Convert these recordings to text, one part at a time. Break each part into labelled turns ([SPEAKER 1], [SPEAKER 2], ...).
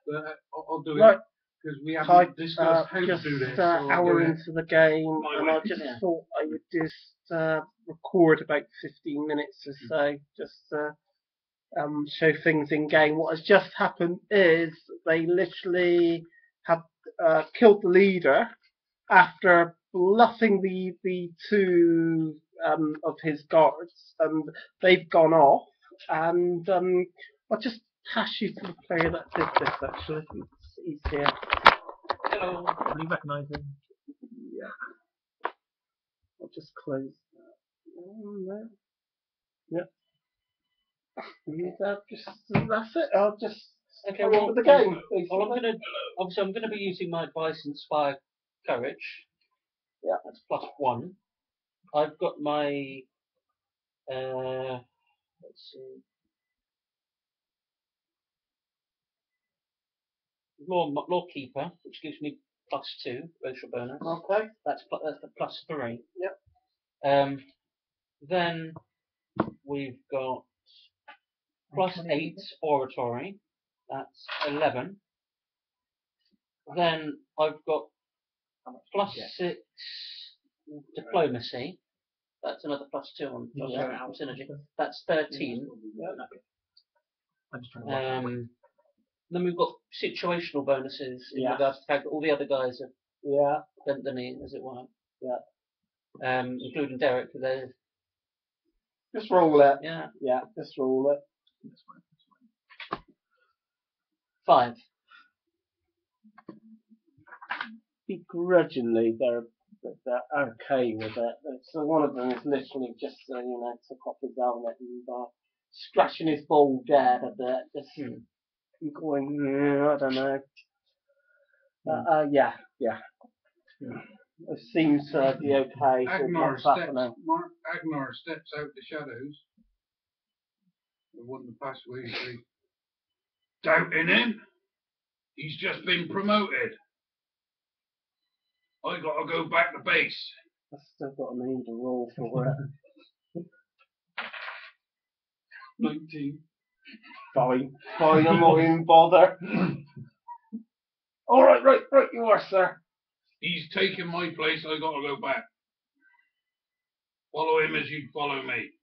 [SPEAKER 1] but I'll do
[SPEAKER 2] Right.
[SPEAKER 1] it because we
[SPEAKER 2] I
[SPEAKER 1] haven't discussed how
[SPEAKER 2] just
[SPEAKER 1] to do this. So I'll
[SPEAKER 2] hour
[SPEAKER 1] do it.
[SPEAKER 2] into the game,
[SPEAKER 1] My
[SPEAKER 2] and
[SPEAKER 1] way.
[SPEAKER 2] I just thought I would just record about 15 minutes or so, just show things in game. What has just happened is they literally have killed the leader after bluffing the two of his guards, and they've gone off. And I'll just pass you to the player that did this. Actually, he's here.
[SPEAKER 3] Hello. Probably recognise him.
[SPEAKER 2] Yeah. I'll just close that. Yep. That's it. I'll just
[SPEAKER 3] Okay,
[SPEAKER 2] carry on with the game.
[SPEAKER 3] Well, I'm gonna be using my advice, inspire, courage.
[SPEAKER 2] Yeah.
[SPEAKER 3] That's +1. I've got my let's see, law keeper, which gives me +2 racial bonus.
[SPEAKER 2] Okay.
[SPEAKER 3] That's the +3.
[SPEAKER 2] Yep.
[SPEAKER 3] Then we've got +8 oratory. That's 11. Then I've got +6 diplomacy. That's another +2 on synergy. That's 13. Then we've got situational bonuses in regards to the fact that all the other guys are bent the knee, as it were. Yeah. Including Derek.
[SPEAKER 2] Just roll it.
[SPEAKER 3] Yeah.
[SPEAKER 2] Yeah. Just roll it.
[SPEAKER 3] 5.
[SPEAKER 2] Begrudgingly, they're okay with it. So one of them is literally just took off his helmet and scratching his bald head a bit, just going, I don't know. Yeah. It seems to be okay.
[SPEAKER 1] Agnar steps out the shadows. The one that passed away. Doubting him? He's just been promoted. I gotta go back to base.
[SPEAKER 2] I've still got to need a roll for it.
[SPEAKER 1] 19.
[SPEAKER 2] Fine, I'm not even bother. All right, you are, sir.
[SPEAKER 1] He's taken my place. I gotta go back. Follow him as you'd follow me.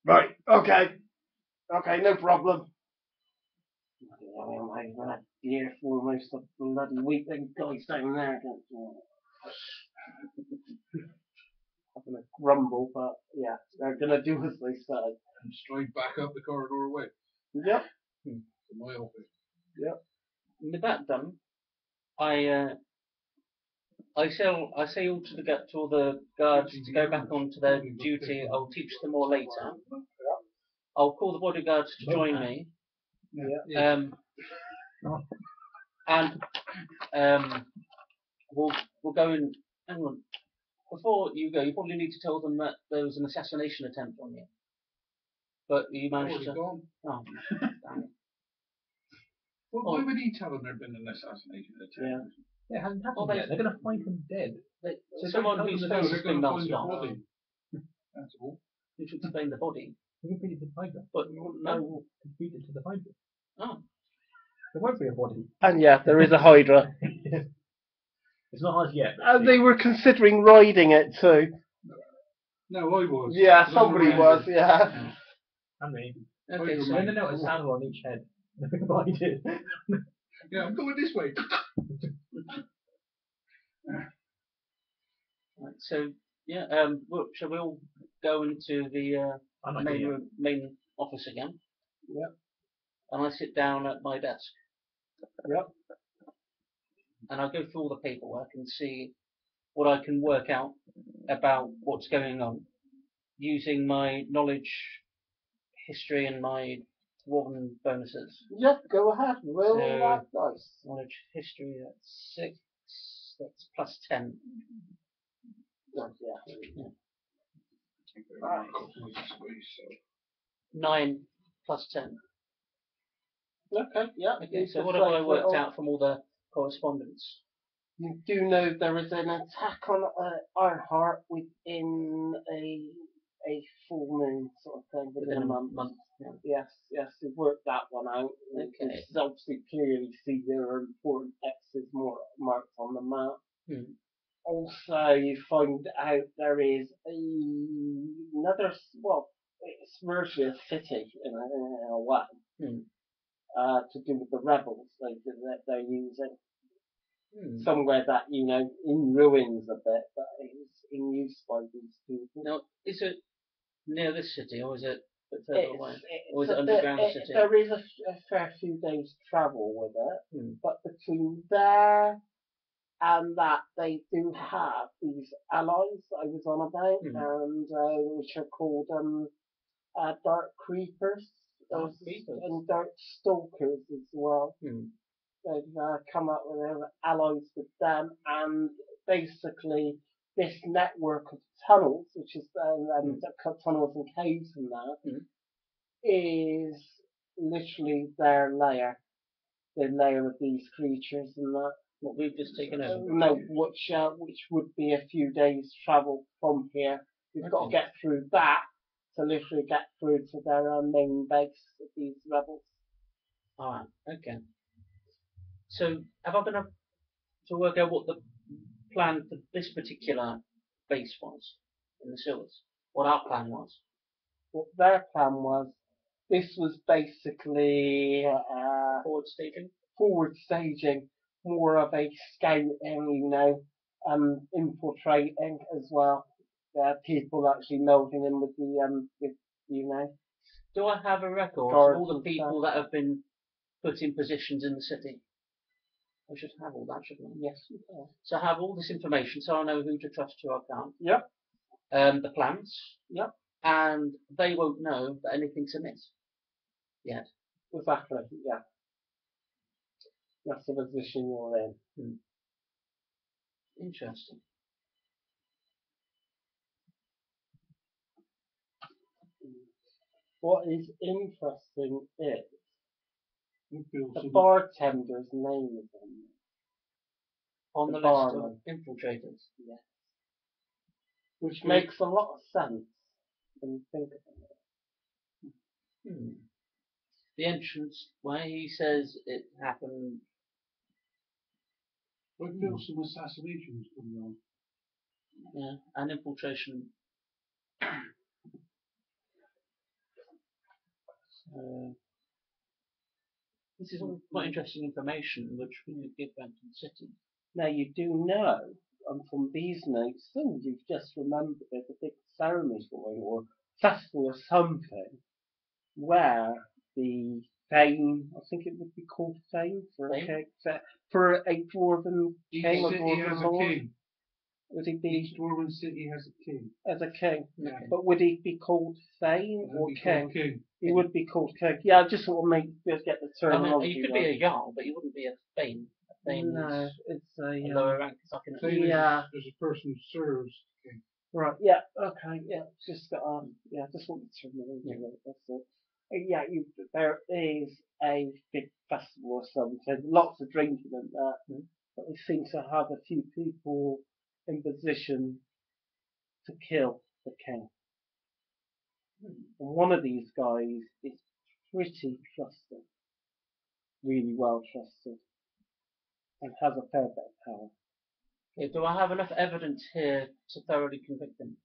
[SPEAKER 2] Right. Okay, no problem. I'm not here for most of the bloody week. Them guys down there having a grumble, but yeah, they're gonna do as they say.
[SPEAKER 1] And straight back up the corridor away.
[SPEAKER 2] Yep.
[SPEAKER 1] To my office.
[SPEAKER 2] Yep.
[SPEAKER 3] With that done, I say all to all the guards to go back onto their duty. I'll teach them more later. I'll call the bodyguards to join me.
[SPEAKER 2] Yeah.
[SPEAKER 3] And we'll go in. Hang on. Before you go, you probably need to tell them that there was an assassination attempt on you. But you managed to.
[SPEAKER 1] Gone.
[SPEAKER 3] Oh, damn it.
[SPEAKER 1] Well, why would he tell them there'd been an assassination attempt?
[SPEAKER 4] Yeah, it hasn't happened yet. They're going to find him dead.
[SPEAKER 3] So someone who's face has been melted off.
[SPEAKER 1] Body. That's all.
[SPEAKER 3] You should explain the body.
[SPEAKER 4] He completed the Hydra.
[SPEAKER 3] But you wouldn't know.
[SPEAKER 4] Completed to the Hydra.
[SPEAKER 3] Oh.
[SPEAKER 4] There won't be a body.
[SPEAKER 2] And yeah, there is a Hydra.
[SPEAKER 4] It's not ours yet.
[SPEAKER 2] And they were considering riding it too.
[SPEAKER 1] No, I was.
[SPEAKER 2] Yeah, somebody was. Yeah.
[SPEAKER 4] I mean,
[SPEAKER 3] Okay, so
[SPEAKER 4] no, a saddle on each head. Behind it.
[SPEAKER 1] Yeah, I'm going this way.
[SPEAKER 3] Right, so yeah, shall we all go into the main office again?
[SPEAKER 2] Yep.
[SPEAKER 3] And I sit down at my desk.
[SPEAKER 2] Yep.
[SPEAKER 3] And I go through all the paperwork and see what I can work out about what's going on, using my knowledge, history, and my dwarven bonuses.
[SPEAKER 2] Yep. Go ahead. Roll that dice.
[SPEAKER 3] Knowledge, history. That's 6. That's +10.
[SPEAKER 2] Yeah.
[SPEAKER 1] Right.
[SPEAKER 3] 9 + 10.
[SPEAKER 2] Okay. Yeah.
[SPEAKER 3] Okay. So what have I worked out from all the correspondence?
[SPEAKER 2] You do know there is an attack on Ironheart within a full moon sort of thing within a month.
[SPEAKER 3] Yeah.
[SPEAKER 2] Yes, you've worked that one out.
[SPEAKER 3] Okay.
[SPEAKER 2] obviously clearly see there are important X's marked on the map.
[SPEAKER 3] Hmm.
[SPEAKER 2] Also, you find out there is another, well, it's virtually a city in a way,
[SPEAKER 3] Hmm.
[SPEAKER 2] to do with the rebels that they're using.
[SPEAKER 3] Hmm.
[SPEAKER 2] Somewhere that, in ruins a bit, but it's in use by these people.
[SPEAKER 3] Now, is it near this city, or is it a bit further away? Or is
[SPEAKER 2] It's
[SPEAKER 3] it underground the city?
[SPEAKER 2] there is a fair few days travel with it,
[SPEAKER 3] Hmm.
[SPEAKER 2] but between there and that, they do have these allies that I was on about, and which are called dark creepers,
[SPEAKER 3] Dark creepers.
[SPEAKER 2] and dark stalkers as well.
[SPEAKER 3] Hmm.
[SPEAKER 2] They've come up with their allies with them, and basically this network of tunnels, which is tunnels and caves and that, is literally their lair, the lair of these creatures and that.
[SPEAKER 3] What we've just taken over.
[SPEAKER 2] No, which would be a few days travel from here. We've got to get through that to literally get through to their main base of these rebels.
[SPEAKER 3] Alright, okay. So, have I been able to work out what the plan for this particular base was in the sewers? What our plan was?
[SPEAKER 2] What their plan was, this was basically
[SPEAKER 3] Forward staging?
[SPEAKER 2] Forward staging, more of a scouting, infiltrating as well. People actually melding in with the,
[SPEAKER 3] Do I have a record of
[SPEAKER 2] guards
[SPEAKER 3] all the
[SPEAKER 2] and
[SPEAKER 3] people
[SPEAKER 2] stuff.
[SPEAKER 3] that have been put in positions in the city? I should have all that, shouldn't I?
[SPEAKER 2] Yes, you can.
[SPEAKER 3] So I have all this information, so I know who to trust, who I can't.
[SPEAKER 2] Yep.
[SPEAKER 3] The plans.
[SPEAKER 2] Yep.
[SPEAKER 3] And they won't know that anything's amiss yet.
[SPEAKER 2] Exactly. Yeah. That's the position you're in.
[SPEAKER 3] Interesting.
[SPEAKER 2] What is interesting is the
[SPEAKER 1] some-
[SPEAKER 2] bartender's name is on there.
[SPEAKER 3] On
[SPEAKER 2] The
[SPEAKER 3] the list
[SPEAKER 2] barman.
[SPEAKER 3] of infiltrators.
[SPEAKER 2] Yes. Which makes a lot of sense when you think about it.
[SPEAKER 3] The entrance way, he says it happened.
[SPEAKER 1] I feel some assassinations coming on.
[SPEAKER 3] Yeah, an infiltration. This is all quite interesting information, which we need to give back to the city.
[SPEAKER 2] Now you do know, from these notes, you've just remembered there's a big ceremony going, or festival or something, where the Thane, I think it would be called Thane for a king, for a dwarven king or dwarven lord.
[SPEAKER 1] King.
[SPEAKER 2] Would he be
[SPEAKER 1] Each dwarven city has a king.
[SPEAKER 2] as a king?
[SPEAKER 3] Okay.
[SPEAKER 2] But would he be called Thane
[SPEAKER 1] It would
[SPEAKER 2] or
[SPEAKER 1] be
[SPEAKER 2] king?
[SPEAKER 1] called king.
[SPEAKER 2] He would be called king. Yeah, I just sort of just get the
[SPEAKER 3] I
[SPEAKER 2] terminology
[SPEAKER 3] mean, you could
[SPEAKER 2] right.
[SPEAKER 3] be a Jarl, but you wouldn't be a Thane. A Thane
[SPEAKER 2] No,
[SPEAKER 3] is
[SPEAKER 2] it's a
[SPEAKER 3] a lower rank. It's like an
[SPEAKER 1] Thane is
[SPEAKER 2] Yeah.
[SPEAKER 1] there's a person who serves the king.
[SPEAKER 2] Right, yeah, okay, yeah, just just wanted to remember that's it. Yeah, there is a big festival or something, lots of drinking and that, but they seem to have a few people in position to kill the king. And one of these guys is pretty trusted, really well trusted, and has a fair bit of power.
[SPEAKER 3] Okay, do I have enough evidence here to thoroughly convict him?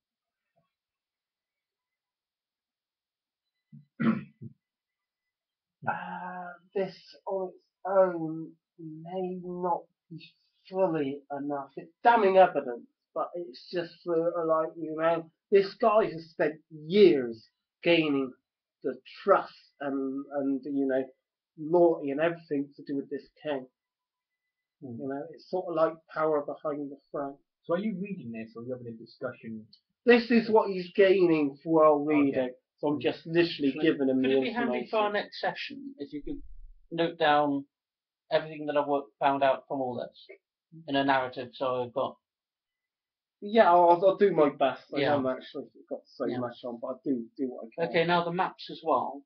[SPEAKER 2] This on its own may not be fully enough. It's damning evidence, but it's just like, this guy has spent years gaining the trust and loyalty and everything to do with this king. It's sort of like power behind the front.
[SPEAKER 4] So are you reading this, or are you having a discussion?
[SPEAKER 2] This is what he's gaining while reading.
[SPEAKER 4] Okay.
[SPEAKER 2] So I'm just literally giving him
[SPEAKER 3] Could
[SPEAKER 2] the
[SPEAKER 3] it be
[SPEAKER 2] information.
[SPEAKER 3] handy for our next session if you could note down everything that I've found out from all this in a narrative, so I've got.
[SPEAKER 2] Yeah, I'll do my best. I
[SPEAKER 3] Yeah.
[SPEAKER 2] haven't actually got so much on, but I do what I can.
[SPEAKER 3] Okay, now the maps as well.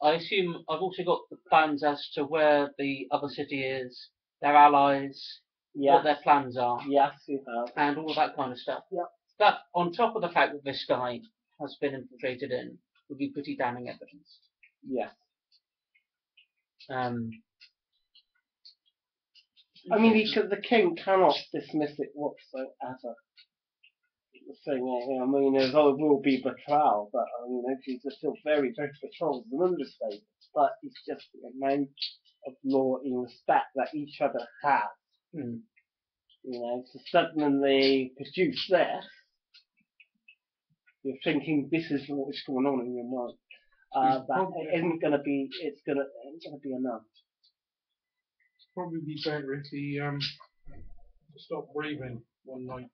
[SPEAKER 3] I assume I've also got the plans as to where the other city is, their allies, what their plans are,
[SPEAKER 2] Yes, you have.
[SPEAKER 3] and all of that kind of stuff.
[SPEAKER 2] Yep.
[SPEAKER 3] That, on top of the fact that this guy has been infiltrated in, would be pretty damning evidence.
[SPEAKER 2] Yes. I mean, the king cannot dismiss it whatsoever. The thing, I mean, there will be betrayal, but I mean, he's still very, very betrayal is an understatement. But it's just the amount of loyalty and respect that each other has.
[SPEAKER 3] Mm.
[SPEAKER 2] You know, to suddenly produce this, you're thinking this is what is going on in your mind. That it isn't going to be. It's going to be enough.
[SPEAKER 1] Probably be better if he stopped breathing one night.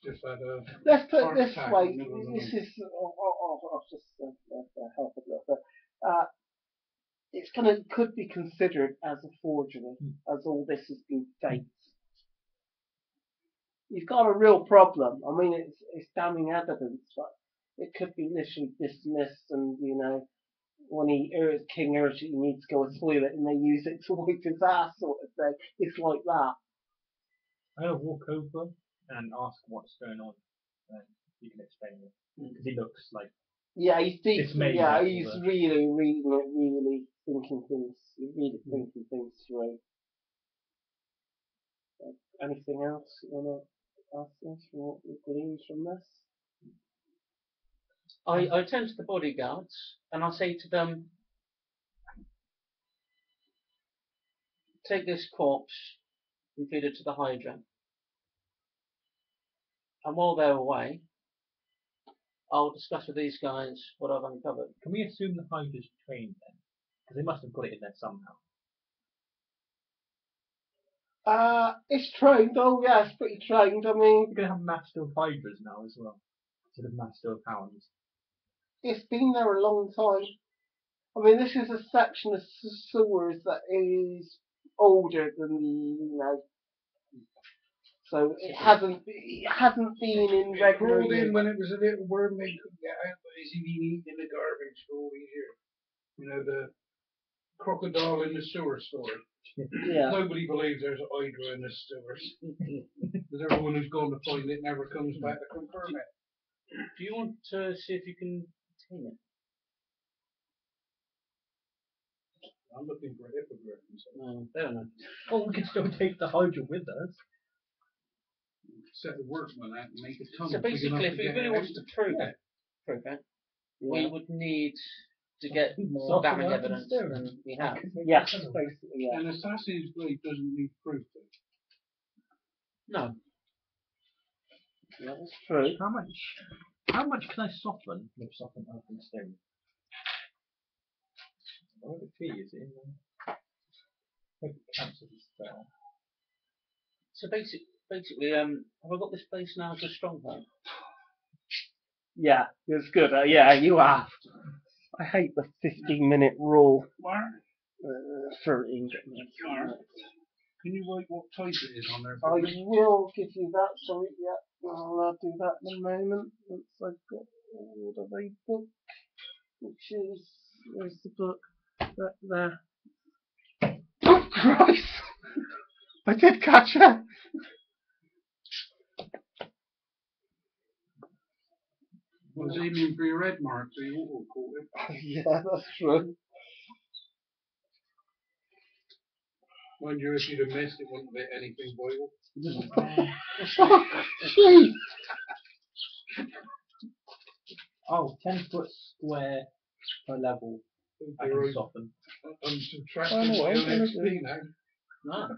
[SPEAKER 1] Just had a.
[SPEAKER 2] Let's put it
[SPEAKER 1] heart
[SPEAKER 2] this
[SPEAKER 1] attack
[SPEAKER 2] way.
[SPEAKER 1] in the middle of the
[SPEAKER 2] This
[SPEAKER 1] night.
[SPEAKER 2] is. I'll just help a little bit. It's could be considered as a forgery, as all this has been faked. You've got a real problem. I mean, it's damning evidence, but it could be literally dismissed, and you know, when King urges he needs to go to the toilet, and they use it to wipe his ass, sort of thing. It's like that.
[SPEAKER 4] I'm gonna walk over and ask what's going on, and you can explain it because he looks like
[SPEAKER 2] Yeah, he's deep.
[SPEAKER 4] dismayed.
[SPEAKER 2] Yeah,
[SPEAKER 4] by
[SPEAKER 2] he's
[SPEAKER 4] all the-
[SPEAKER 2] really thinking things. Really thinking things through. Anything else you want to ask us from what we've gleaned from this?
[SPEAKER 3] I turn to the bodyguards and I say to them, take this corpse and feed it to the Hydra. And while they're away, I'll discuss with these guys what I've uncovered.
[SPEAKER 4] Can we assume the Hydra's trained then? Because they must have got it in there somehow.
[SPEAKER 2] It's trained. Oh yeah, it's pretty trained. I mean,
[SPEAKER 4] We're gonna have Master of Hydras now as well, instead of Master of Hounds.
[SPEAKER 2] it's been there a long time. I mean, this is a section of sewers that is older than so it hasn't been in
[SPEAKER 1] It
[SPEAKER 2] regular
[SPEAKER 1] crawled in
[SPEAKER 2] use.
[SPEAKER 1] when it was a little worm they couldn't get out, but has he been eating the garbage for all these years? You know, the crocodile in the sewer story.
[SPEAKER 2] Yeah.
[SPEAKER 1] Nobody believes there's a hydra in the sewers. Because everyone who's gone to find it never comes back to confirm it.
[SPEAKER 3] Do you want to see if you can tame it?
[SPEAKER 1] I'm looking for a hippogriff.
[SPEAKER 3] No, they don't know.
[SPEAKER 4] Oh, we can still take the Hydra with us.
[SPEAKER 1] Set the workman out and make a tunnel.
[SPEAKER 3] So basically, if we really wanted to prove
[SPEAKER 4] Yeah.
[SPEAKER 3] it, we would need to get more
[SPEAKER 4] Soften
[SPEAKER 3] damning
[SPEAKER 4] up and
[SPEAKER 3] evidence
[SPEAKER 4] stone.
[SPEAKER 3] than we have.
[SPEAKER 2] Yes, basically, yeah.
[SPEAKER 1] An assassin's blade doesn't need proof.
[SPEAKER 3] No.
[SPEAKER 2] Yeah, that's true.
[SPEAKER 4] How much can I soften with soften earth and stone? What the fee is it in there? Hope it cancels the spell.
[SPEAKER 3] So basically, have I got this place now as a stronghold?
[SPEAKER 2] Yeah, it's good. Yeah, you have. I hate the 15-minute rule.
[SPEAKER 1] Mark,
[SPEAKER 2] 13.
[SPEAKER 1] can you write what type it is on there?
[SPEAKER 2] I will give you that. Sorry, yeah, I'll do that in a moment. Once I've got all of a book, which is where's the book? That there. Oh Christ! I did catch her.
[SPEAKER 1] I was aiming for your red mark, so you won't call it.
[SPEAKER 2] Yeah, that's true.
[SPEAKER 1] Mind you, if you'd have missed, it wouldn't have hit anything vital.
[SPEAKER 2] Oh, jeez.
[SPEAKER 4] Oh, 10-foot square per level. I can soften.
[SPEAKER 1] I'm subtracting
[SPEAKER 2] Oh,
[SPEAKER 1] skill
[SPEAKER 2] I'm gonna
[SPEAKER 1] XP now.
[SPEAKER 3] No.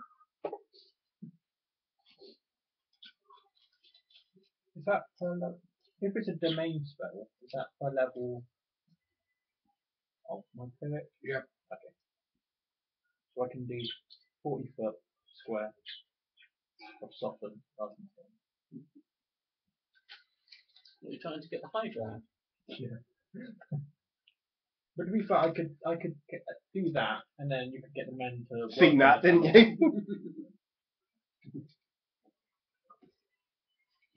[SPEAKER 4] Is that per level? If it's a domain spell, is that per level of my pivot?
[SPEAKER 1] Yeah.
[SPEAKER 4] Okay. So I can do 40-foot square of soften rather than stone.
[SPEAKER 3] You're trying to get the Hydra out.
[SPEAKER 4] Yeah. But to be fair, I could do that, and then you could get the men to.
[SPEAKER 2] Seen that, didn't you?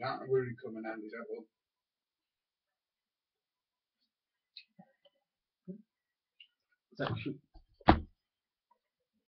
[SPEAKER 1] That really come in handy, that will.
[SPEAKER 2] It's actually